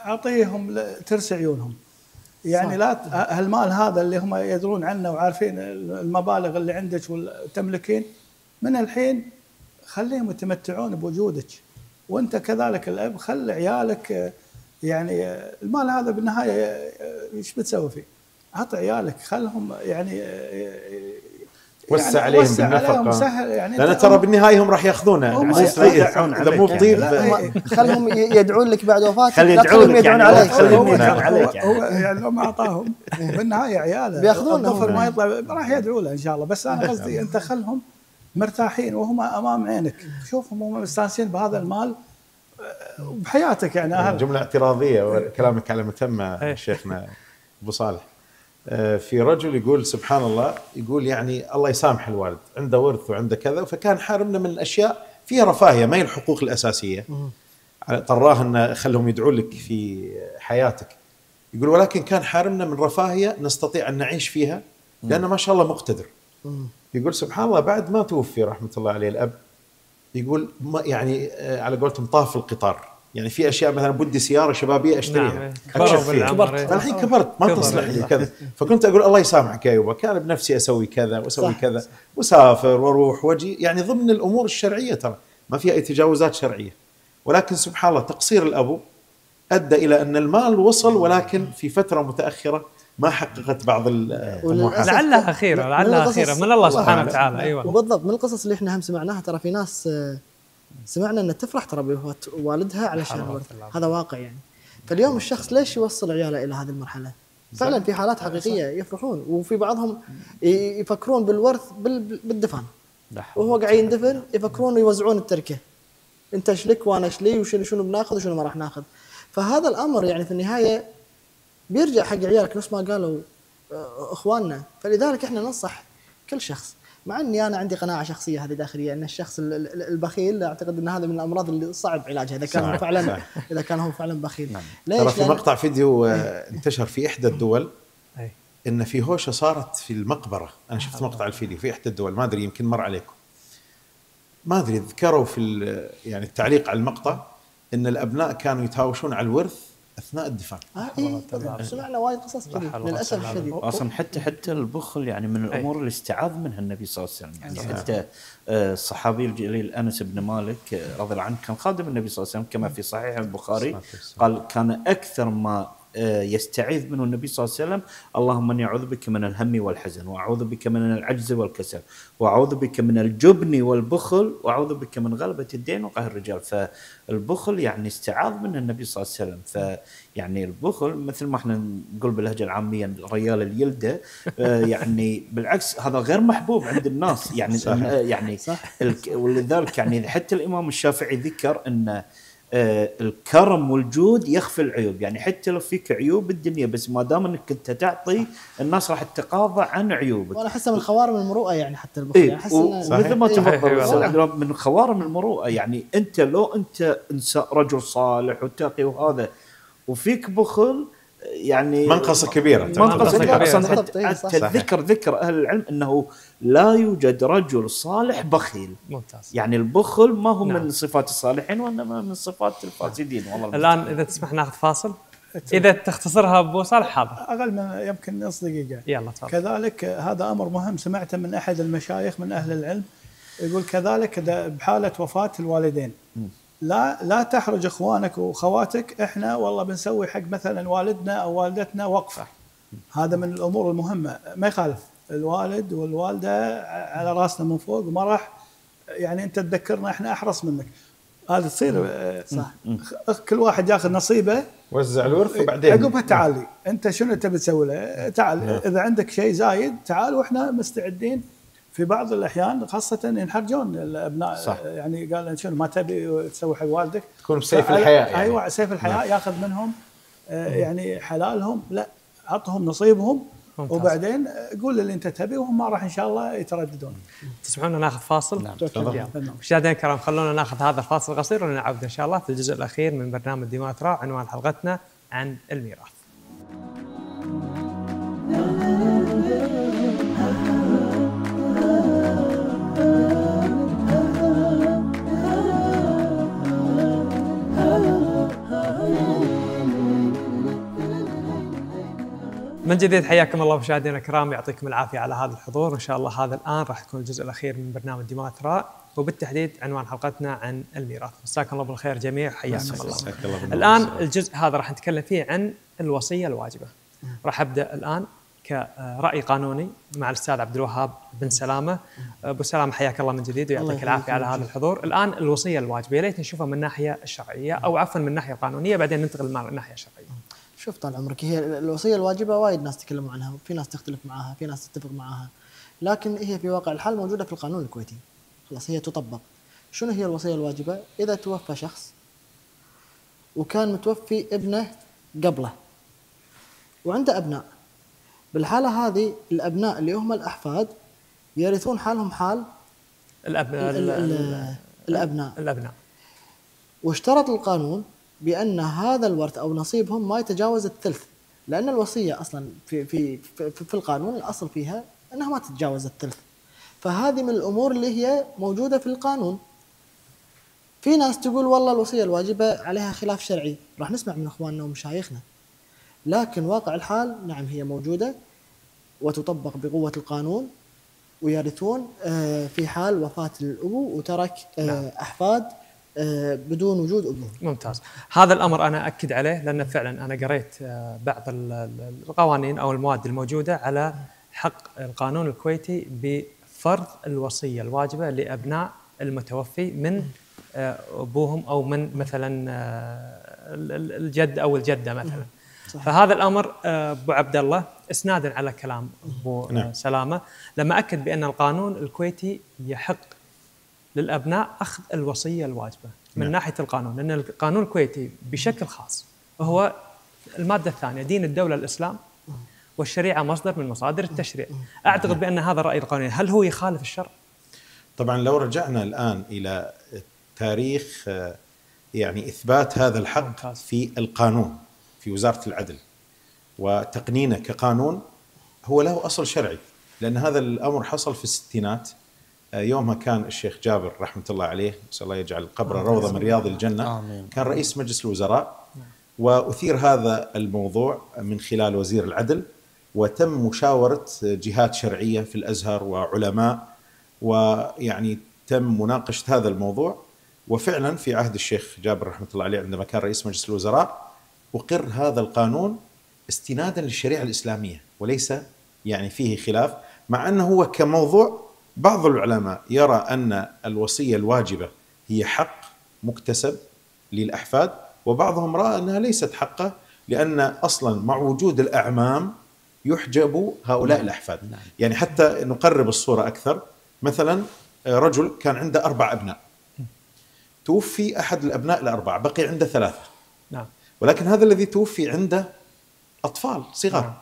اعطيهم ترس عيونهم. يعني لا هالمال هذا اللي هم يدرون عنه وعارفين المبالغ اللي عندك وتملكين، من الحين خليهم يتمتعون بوجودك، وانت كذلك الاب خلي عيالك. يعني المال هذا بالنهايه ايش بتسوي فيه؟ اعط عيالك، خلهم يعني وسع عليهم بالنفقه، سهل يعني لان ترى بالنهايه هم راح ياخذونه اذا مو بطيب. خلهم يدعون لك بعد وفاتك، خلي يدعون يدعون يعني عليك. خليهم يدعون عليك هو يعني لو ما اعطاهم بالنهايه عياله بياخذونه، الطفل ما يطلع راح يدعوا له ان شاء الله. بس انا قصدي انت خلهم مرتاحين وهم امام عينك، شوفهم هم مستانسين بهذا المال بحياتك. يعني جمله اعتراضيه وكلامك على متم شيخنا ابو صالح. في رجل يقول سبحان الله، يقول يعني الله يسامح الوالد، عنده ورث وعنده كذا، فكان حارمنا من الاشياء فيها رفاهيه ما هي الحقوق الاساسيه، طراه ان خلهم يدعون لك في حياتك. يقول ولكن كان حارمنا من رفاهيه نستطيع ان نعيش فيها لانه ما شاء الله مقتدر. يقول سبحان الله بعد ما توفي رحمه الله عليه الاب، يقول ما يعني على قولتهم طاف القطار، يعني في اشياء مثلا بدي سياره شبابيه اشتريها، اكشف فيها، الحين كبرت ما تصلح لي كذا، فكنت اقول الله يسامحك يا يوبا، كان بنفسي اسوي كذا واسوي كذا وسافر واروح واجي، يعني ضمن الامور الشرعيه، ترى ما فيها اي تجاوزات شرعيه. ولكن سبحان الله تقصير الابو ادى الى ان المال وصل، ولكن في فتره متاخره ما حققت بعض الطموحات. لعلها خيره، لعلها خيره من الله سبحانه وتعالى. ايوه وبالضبط من القصص اللي احنا هم سمعناها، ترى في ناس سمعنا ان تفرح ترى بوفاة والدها علشان الورث، هذا واقع يعني. فاليوم الشخص ليش يوصل عياله الى هذه المرحله؟ فعلا في حالات حقيقيه يفرحون، وفي بعضهم يفكرون بالورث بالدفن، وهو قاعد يندفن يفكرون يوزعون التركه، انت ايش لك وانا ايش لي، وشنو بناخذ وشنو ما راح ناخذ. فهذا الامر يعني في النهايه بيرجع حق عيالك نفس ما قالوا اخواننا. فلذلك احنا ننصح كل شخص، مع اني انا عندي قناعه شخصيه هذه داخليه ان الشخص البخيل اعتقد ان هذا من الامراض اللي صعب علاجها اذا كان فعلا اذا كان هو فعلا بخيل. ترى في مقطع فيديو انتشر في احدى الدول ان في هوشه صارت في المقبره، انا شفت مقطع الفيديو في احدى الدول، ما ادري يمكن مر عليكم، ما ادري ذكروا في يعني التعليق على المقطع ان الابناء كانوا يتهاوشون على الورث اثناء الدفن. سمعنا وايد قصص كذي للاسف الشديد. اصلا حتى البخل يعني من الامور اللي استعاذ منها النبي صلى الله عليه وسلم. يعني حتى الصحابي الجليل انس بن مالك رضي الله عنه كان خادم النبي صلى الله عليه وسلم كما في صحيح البخاري، قال كان اكثر ما يستعيذ منه النبي صلى الله عليه وسلم اللهم اني اعوذ بك من الهم والحزن، واعوذ بك من العجز والكسل، واعوذ بك من الجبن والبخل، واعوذ بك من غلبة الدين وقهر الرجال. فالبخل يعني استعاذ منه النبي صلى الله عليه وسلم. فيعني البخل مثل ما احنا نقول باللهجه العاميه الريال اليلده، يعني بالعكس هذا غير محبوب عند الناس يعني صح. يعني صح. ولذلك يعني حتى الامام الشافعي ذكر ان الكرم والجود يخفي العيوب، يعني حتى لو فيك عيوب بالدنيا بس ما دام انك انت تعطي الناس راح تتقاضى عن عيوبك. وانا احسها من خوارم المروءه يعني حتى البخل. يعني احس مثل ما تفضل من خوارم المروءه، يعني انت لو انت رجل صالح وتقي وهذا وفيك بخل يعني منقصة كبيرة. ذكر أهل العلم أنه لا يوجد رجل صالح بخيل. ممتاز. يعني البخل ما هو من صفات الصالحين وإنما من صفات الفاسدين. والله الآن إذا تسمح ناخذ فاصل، إذا تختصرها أبو صالح حاضر. أقل من يمكن نص دقيقة. يلا تفضل. كذلك هذا أمر مهم سمعته من أحد المشايخ من أهل العلم، يقول كذلك بحالة وفاة الوالدين لا تحرج اخوانك واخواتك، احنا والله بنسوي حق مثلا والدنا او والدتنا وقفه، هذا من الامور المهمه، ما يخالف الوالد والوالده على راسنا من فوق، وما راح يعني انت تذكرنا احنا احرص منك، هذا تصير صح. كل واحد ياخذ نصيبه، وزع الورث وبعدين عقبها تعالي انت شنو تبي تسوي له، تعال اذا عندك شيء زايد تعال واحنا مستعدين. في بعض الأحيان خاصة ينحرجون الأبناء صح. يعني قال شنو ما تبي تسوي حق والدك، تكون بسيف الحياة يعني. أيوة سيف الحياة ياخذ منهم يعني حلالهم، لا عطهم نصيبهم ممتاز. وبعدين قول اللي أنت تبي وهم ما راح إن شاء الله يترددون. تسمعونا ناخذ فاصل؟ مشاهدينا الكرام خلونا ناخذ هذا الفاصل القصير ونعود إن شاء الله في الجزء الأخير من برنامج ديوان إثراء. عنوان حلقتنا عن الميراث. من جديد حياكم الله مشاهدينا الكرام، يعطيكم العافية على هذا الحضور. إن شاء الله هذا الآن راح يكون الجزء الأخير من برنامج ديوان ثراء، وبالتحديد عنوان حلقتنا عن الميراث. مساكم الله بالخير جميع، حياكم الله. الآن الجزء هذا راح نتكلم فيه عن الوصية الواجبة. راح أبدأ الآن كرأي قانوني مع الأستاذ عبد الوهاب بن سلامة. أبو سلامة حياك الله من جديد ويعطيك العافية على هذا الحضور. الآن الوصية الواجبة يا ليت نشوفها من الناحية الشرعية، أو عفوا من الناحية القانونية، بعدين ننتقل مع الناحية الشرعية. شوف طال عمرك، هي الوصية الواجبة وايد ناس تكلموا عنها، وفي ناس تختلف معاها، في ناس تتفق معاها، لكن هي في واقع الحال موجودة في القانون الكويتي. خلاص هي تطبق. شنو هي الوصية الواجبة؟ إذا توفى شخص وكان متوفي ابنه قبله وعنده أبناء، بالحالة هذه الأبناء اللي هم الأحفاد يرثون حالهم حال الأبناء. واشترط القانون بأن هذا الورث أو نصيبهم ما يتجاوز الثلث، لأن الوصية أصلا في القانون الأصل فيها أنها ما تتجاوز الثلث. فهذه من الأمور اللي هي موجودة في القانون. في ناس تقول والله الوصية الواجبة عليها خلاف شرعي، راح نسمع من أخواننا ومشايخنا، لكن واقع الحال نعم هي موجودة وتطبق بقوة القانون، ويرثون في حال وفاة الأبو وترك أحفاد بدون وجود أبوه. ممتاز. هذا الأمر أنا أكد عليه، لأن فعلا أنا قريت بعض القوانين أو المواد الموجودة على حق القانون الكويتي بفرض الوصية الواجبة لأبناء المتوفي من أبوهم أو من مثلا الجد أو الجدة مثلا. صحيح. فهذا الأمر أبو عبد الله إسنادا على كلام أبو سلامة لما أكد بأن القانون الكويتي يحق للأبناء أخذ الوصية الواجبة من ناحية القانون، لأن القانون الكويتي بشكل خاص وهو المادة الثانية دين الدولة الإسلام والشريعة مصدر من مصادر التشريع. أعتقد بأن هذا الرأي القانوني. هل هو يخالف الشرع؟ طبعا لو رجعنا الآن إلى تاريخ يعني إثبات هذا الحق في القانون في وزارة العدل وتقنينه كقانون، هو له أصل شرعي، لأن هذا الأمر حصل في الستينات. يومها كان الشيخ جابر رحمة الله عليه، نسأل الله يجعل قبره روضة من رياض الجنة، كان رئيس مجلس الوزراء، وأثير هذا الموضوع من خلال وزير العدل، وتم مشاورة جهات شرعية في الأزهر وعلماء، ويعني تم مناقشة هذا الموضوع. وفعلا في عهد الشيخ جابر رحمة الله عليه عندما كان رئيس مجلس الوزراء أقر هذا القانون استنادا للشريعة الإسلامية، وليس يعني فيه خلاف، مع أنه هو كموضوع بعض العلماء يرى أن الوصية الواجبة هي حق مكتسب للأحفاد، وبعضهم رأى أنها ليست حقه، لأن أصلا مع وجود الأعمام يحجب هؤلاء الأحفاد. يعني حتى نقرب الصورة أكثر، مثلا رجل كان عنده 4 أبناء، توفي أحد الأبناء الأربعة، بقي عنده 3، ولكن هذا الذي توفي عنده أطفال صغار.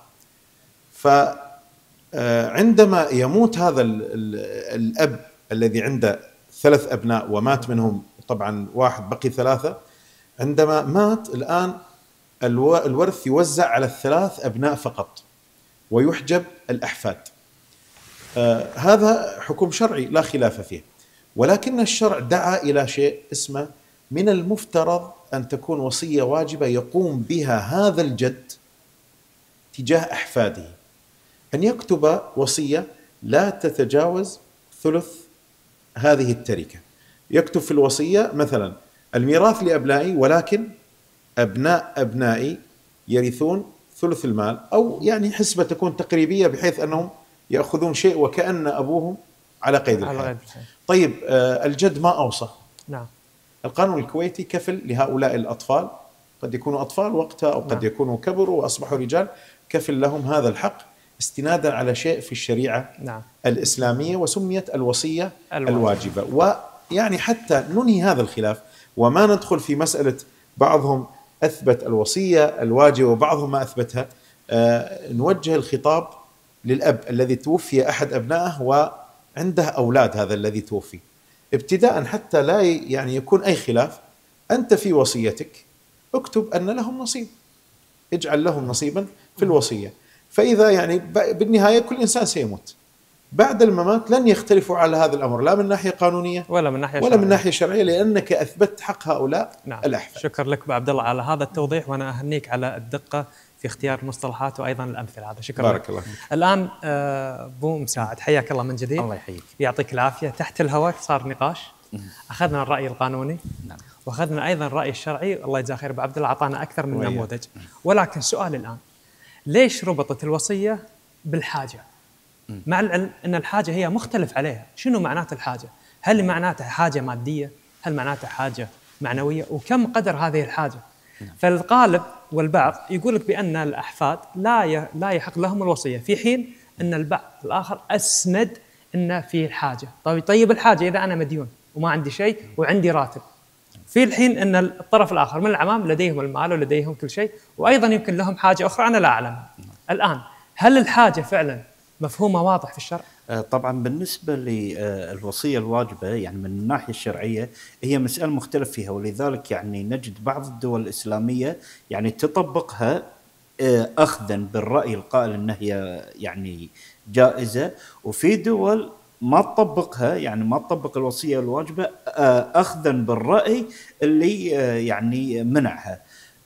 فعندما يموت هذا الأب الذي عنده 3 أبناء ومات منهم طبعا واحد بقي 3، عندما مات الآن الورث يوزع على 3 أبناء فقط ويحجب الأحفاد. هذا حكم شرعي لا خلاف فيه، ولكن الشرع دعا إلى شيء اسمه من المفترض أن تكون وصية واجبة يقوم بها هذا الجد تجاه أحفاده، أن يكتب وصية لا تتجاوز ثلث هذه التركة. يكتب في الوصية مثلا الميراث لأبنائي، ولكن أبناء أبنائي يرثون ثلث المال، أو يعني حسبة تكون تقريبية بحيث أنهم يأخذون شيء وكأن أبوهم على قيد الحياة. طيب الجد ما أوصى، القانون الكويتي كفل لهؤلاء الأطفال، قد يكونوا أطفال وقتها أو قد يكونوا كبروا وأصبحوا رجال، كفل لهم هذا الحق استنادا على شيء في الشريعة الإسلامية، وسميت الوصية الواجبة. ويعني حتى ننهي هذا الخلاف وما ندخل في مسألة بعضهم أثبت الوصية الواجبة وبعضهم ما أثبتها، نوجه الخطاب للأب الذي توفي أحد أبنائه وعنده أولاد هذا الذي توفي، ابتداء حتى لا يعني يكون أي خلاف. أنت في وصيتك اكتب أن لهم نصيب، اجعل لهم نصيبا في الوصية، فإذا يعني بالنهاية كل إنسان سيموت، بعد الممات لن يختلفوا على هذا الأمر لا من ناحية قانونية ولا من ناحية شرعية، لأنك أثبت حق هؤلاء الأحفاد. شكرا لك أبو عبد الله على هذا التوضيح، وأنا أهنيك على الدقة في اختيار المصطلحات وأيضا الأمثلة. هذا شكرا بارك لك. الله فيك. الآن أبو مساعد حياك الله من جديد. الله يحييك. يعطيك العافية. تحت الهواء صار نقاش، أخذنا الرأي القانوني، نعم. وأخذنا أيضا الرأي الشرعي. الله يجزاه خير أبو عبد الله، أعطانا أكثر من وياك. نموذج. ولكن سؤال الآن، ليش ربطت الوصية بالحاجة؟ مع العلم أن الحاجة هي مختلف عليها. شنو معنات الحاجة؟ هل معناتها حاجة مادية؟ هل معناتها حاجة معنوية؟ وكم قدر هذه الحاجة؟ فالغالب والبعض يقول لك بأن الأحفاد لا يحق لهم الوصية، في حين أن البعض الآخر أسند أن في حاجة. طيب الحاجة إذا أنا مديون وما عندي شيء وعندي راتب، في الحين أن الطرف الآخر من العمام لديهم المال ولديهم كل شيء، وأيضا يمكن لهم حاجة أخرى أنا لا أعلمها. الآن هل الحاجة فعلا مفهومة واضح في الشرع؟ طبعا بالنسبة للوصية الواجبة يعني من الناحية الشرعية هي مسألة مختلف فيها، ولذلك يعني نجد بعض الدول الإسلامية يعني تطبقها أخذا بالرأي القائل أنها هي يعني جائزة، وفي دول ما تطبقها يعني ما تطبق الوصية الواجبة أخذا بالرأي اللي يعني منعها.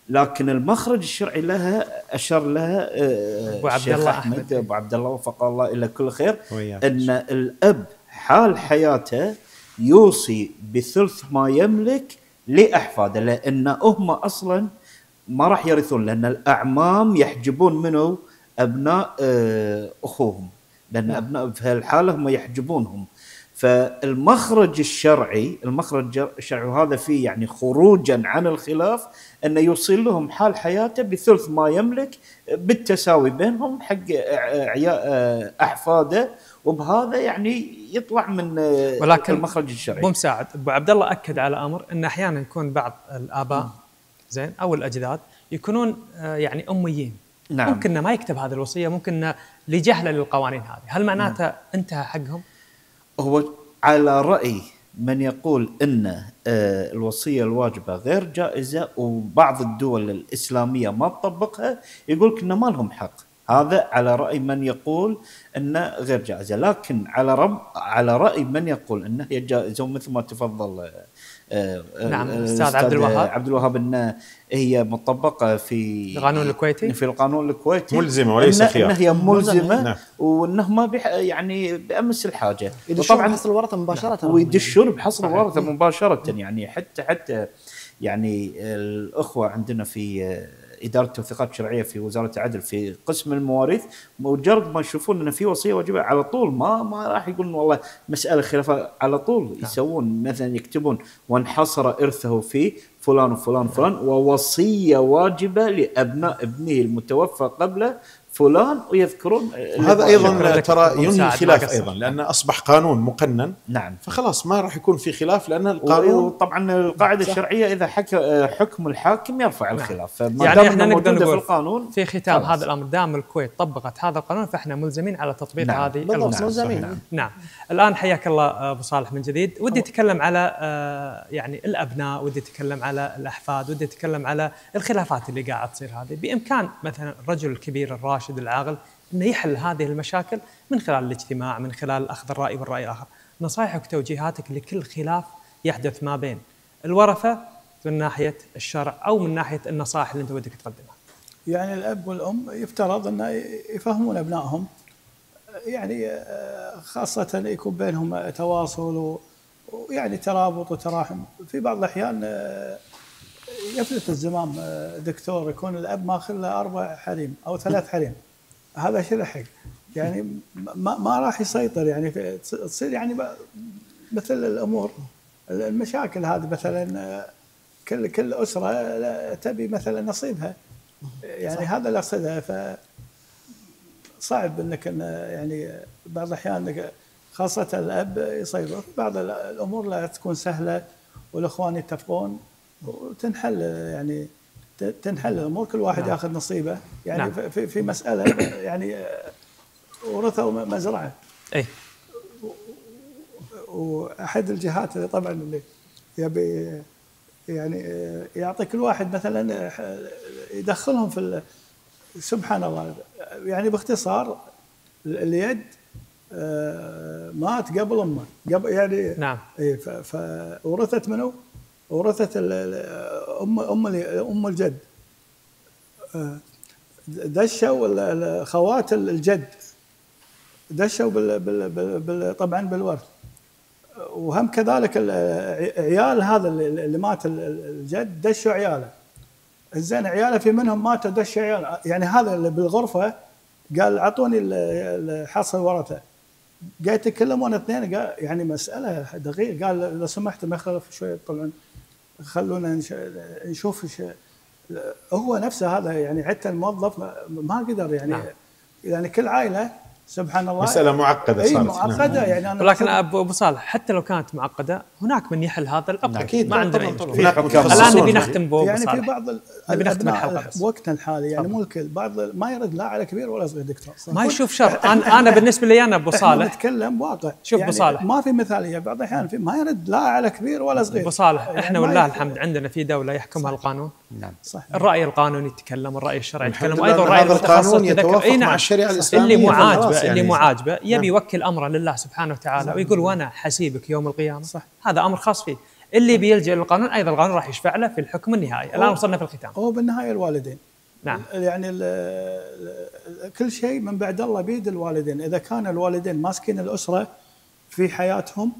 لكن المخرج الشرعي لها أشار لها أبو عبد الله أحمد أبو عبد الله وفق الله إلى كل خير، وياك. أن الأب حال حياته يوصي بثلث ما يملك لأحفاده، لأن هم أصلا ما راح يرثون، لأن الأعمام يحجبون منه أبناء أخوهم، لأن أبناء في هالحالة هم يحجبونهم. فالمخرج الشرعي وهذا فيه يعني خروجا عن الخلاف أنه يوصل لهم حال حياته بثلث ما يملك بالتساوي بينهم حق أحفاده، وبهذا يعني يطلع من المخرج الشرعي. أبو مساعد، أبو عبد الله أكد على أمر أن أحيانا يكون بعض الآباء زين أو الأجداد يكونون يعني أميين. نعم. ممكن ما يكتب هذه الوصية، ممكن لجهله للقوانين هذه. هل معناتها انتهى حقهم؟ هو على رأي من يقول أن الوصية الواجبة غير جائزة، وبعض الدول الإسلامية ما تطبقها، يقول لك إن ما لهم حق. هذا على رأي من يقول أن غير جائزة. لكن على رأي من يقول أنها هي جائزة، ومثل ما تفضل نعم أستاذ عبد الوهاب أن هي مطبقة في القانون الكويتي، في القانون الكويتي ملزمة وليس خيار، إن هي ملزمة. نعم. وأنه ما يعني بأمس الحاجة، وطبعا بحصل الورثة مباشرة، ويدشون بحصل الورثة مباشرة. يعني حتى يعني الأخوة عندنا في إدارة التوثيقات الشرعية في وزارة العدل في قسم المواريث، مجرد ما يشوفون أن في وصية واجبة على طول ما راح يقولون والله مسألة خلافة، على طول يسوون مثلا يكتبون وانحصر إرثه في فلان وفلان وفلان، ووصية واجبة لأبناء ابنه المتوفى قبله فلان، ويذكرون. هذا أيضا ترى ينهي الخلاف أيضا، لأن أصبح قانون مقنن. نعم. فخلاص ما راح يكون في خلاف، لأن القانون طبعا القاعدة الشرعية إذا حكم الحاكم يرفع الخلاف. يعني احنا نقدر نقول في القانون في ختام هذا الأمر، دام الكويت طبقت هذا القانون فإحنا ملزمين على تطبيق هذه الوصية. نعم. الآن حياك الله أبو صالح من جديد. ودي أتكلم على يعني الأبناء، ودي أتكلم على الأحفاد، ودي أتكلم على الخلافات اللي قاعد تصير هذه. بإمكان مثلا الرجل الكبير الراشد العاقل أنه يحل هذه المشاكل من خلال الاجتماع، من خلال أخذ الرأي والرأي الآخر. نصائحك وتوجيهاتك لكل خلاف يحدث ما بين الورثة من ناحية الشرع أو من ناحية النصائح اللي أنت ودك تقدمها. يعني الأب والأم يفترض أن يفهمون أبنائهم، يعني خاصة يكون بينهم تواصل ويعني ترابط وتراحم. في بعض الأحيان يفلت الزمام دكتور، يكون الأب ماخذ له 4 حريم أو 3 حريم، هذا شيء لحق يعني ما راح يسيطر. يعني تصير يعني مثل الأمور المشاكل هذه، مثلا كل أسرة تبي مثلا نصيبها، يعني هذا اللي أقصده. فصعب أنك يعني بعض الأحيان خاصة الأب يسيطر، بعض الأمور لا تكون سهلة والإخوان يتفقون وتنحل، يعني تنحل الأمور، كل واحد يأخذ نصيبه. يعني في مسألة يعني ورثوا مزرعة، أي وأحد الجهات اللي طبعا اللي يبي يعني يعطي كل واحد مثلا يدخلهم في سبحان الله، يعني باختصار اليد مات قبل أمه، قبل يعني نعم. فورثت منه، ورثت أم الجد، دشوا خوات الجد، دشوا طبعا بالورث، وهم كذلك عيال هذا اللي مات الجد دشوا عياله. زين عياله في منهم ماتوا دشوا عياله، يعني هذا اللي بالغرفه قال اعطوني الحصى ورثه، قاعد يتكلمون اثنين، قال يعني مساله دقيقه، قال لو سمحت ما يخالف شوي طبعا خلونا نشوف هو نفسه هذا يعني حتى الموظف ما قدر يعني نعم. يعني كل عائله سبحان الله مسألة معقدة صارت. معقدة نعم. يعني أنا ولكن أبو صالح حتى لو كانت معقدة هناك من يحل هذا الأمر. أكيد ما عندنا الآن نبي نختم بأبو يعني صالح. في بعض الأبناء بوقتنا الحالي يعني مو الكل، بعض ما يرد لا على كبير ولا صغير دكتور، ما يشوف شر. أنا بالنسبة لي أنا أبو صالح نتكلم واقع. شوف يعني أبو صالح ما في مثالية، بعض الأحيان ما يرد لا على كبير ولا صغير. أبو صالح يعني إحنا والله الحمد عندنا في دولة يحكمها القانون. نعم صح. الرأي القانوني يتكلم، الرأي الشرعي يتكلم، أيضا الرأي المتخصص يتوافق مع الشريعة الإسلامية. اللي مو عاجبه يبي يوكل أمره لله سبحانه وتعالى ويقول وأنا حسيبك يوم القيامة. صح. هذا أمر خاص فيه. اللي بيلجأ للقانون أيضا القانون راح يشفع له في الحكم النهائي. الآن وصلنا في الختام. هو بالنهاية الوالدين. نعم. يعني كل شيء من بعد الله بيد الوالدين، إذا كان الوالدين ماسكين الأسرة في حياتهم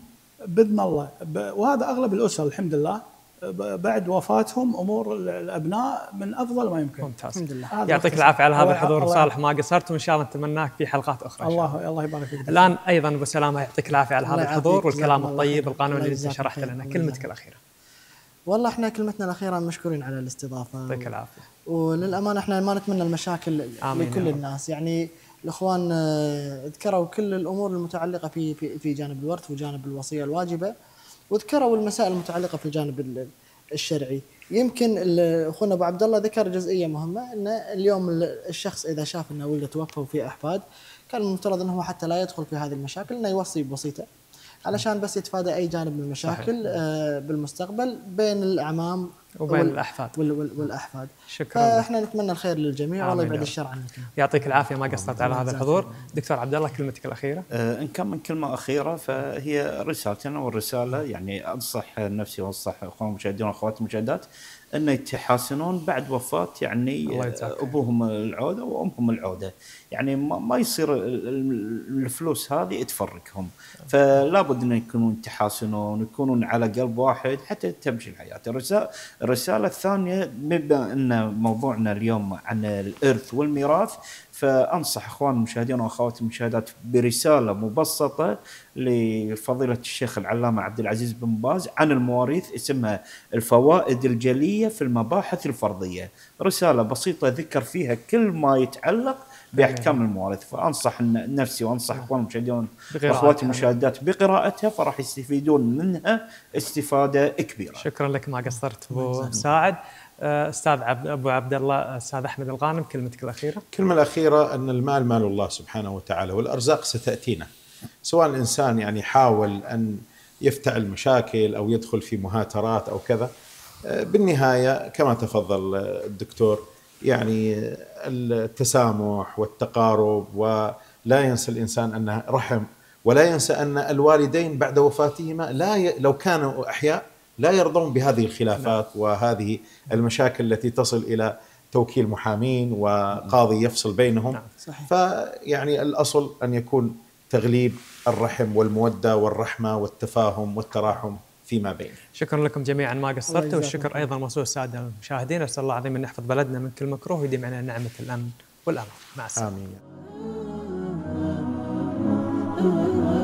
بإذن الله، وهذا أغلب الأسر الحمد لله بعد وفاتهم أمور الأبناء من أفضل ما يمكن. ممتاز. الحمد لله. يعطيك العافية على هذا الحضور صالح، ما قصرت، وإن شاء الله نتمناك في حلقات أخرى. الله يبارك فيك. الآن أيضا أبو سلامة يعطيك العافية على هذا الحضور والكلام الطيب القانوني اللي أنت شرحت لنا. كلمتك الأخيرة. والله احنا كلمتنا الأخيرة مشكورين على الاستضافة. يعطيك العافية. وللأمانة احنا ما نتمنى المشاكل لكل الناس، يعني الإخوان ذكروا كل الأمور المتعلقة في جانب الورث وجانب الوصية الواجبة، وذكروا المسائل المتعلقة في الجانب الشرعي. يمكن اخونا ابو عبد الله ذكر جزئيه مهمه، ان اليوم الشخص اذا شاف انه ولده توفى وفي احفاد، كان المفترض انه حتى لا يدخل في هذه المشاكل، انه يوصي بوصيته علشان بس يتفادى اي جانب من المشاكل بالمستقبل بين الاعمام وبين الاحفاد والاحفاد. شكرا. فاحنا نتمنى الخير للجميع والله يبعد الشر عنكم. يعطيك العافيه، ما قصرت على هذا الحضور. دكتور عبد الله كلمتك الاخيره. ان كان من كلمه اخيره فهي رسالتنا، والرساله يعني انصح نفسي وانصح اخوان المشاهدين واخوات المشاهدات ان يتحاسنون بعد وفاه يعني ابوهم العوده وامهم العوده، يعني ما يصير الفلوس هذه تفرقهم، فلا بد ان يكونون يتحاسنون ويكونون على قلب واحد حتى تمشي الحياه. الرساله الثانيه، بما ان موضوعنا اليوم عن الارث والميراث، فانصح اخوان المشاهدين واخوات المشاهدات برساله مبسطه لفضيله الشيخ العلامه عبد العزيز بن باز عن المواريث، اسمها الفوائد الجليه في المباحث الفرضيه. رساله بسيطه ذكر فيها كل ما يتعلق باحكام المواريث، فانصح نفسي وانصح اخوان المشاهدين واخواتي المشاهدات بقراءتها، فراح يستفيدون منها استفاده كبيره. شكرا لك، ما قصرت ابو ساعد. استاذ ابو عبد الله، استاذ احمد الغانم كلمتك الاخيره. الكلمه الاخيره ان المال مال الله سبحانه وتعالى، والارزاق ستاتينا، سواء الانسان يعني حاول ان يفتعل مشاكل او يدخل في مهاترات او كذا، بالنهايه كما تفضل الدكتور يعني التسامح والتقارب، ولا ينسى الانسان انه رحم، ولا ينسى ان الوالدين بعد وفاتهما لو كانوا احياء لا يرضون بهذه الخلافات وهذه المشاكل التي تصل إلى توكيل محامين وقاضي يفصل بينهم. فيعني الأصل أن يكون تغليب الرحم والمودة والرحمة والتفاهم والتراحم فيما بينهم. شكرا لكم جميعا، ما قصرتوا، والشكر أيضا موصول السادة المشاهدين. أسأل الله العظيم أن يحفظ بلدنا من كل مكروه ويديم علينا نعمة الأمن والأمان. مع السلامة. آمين.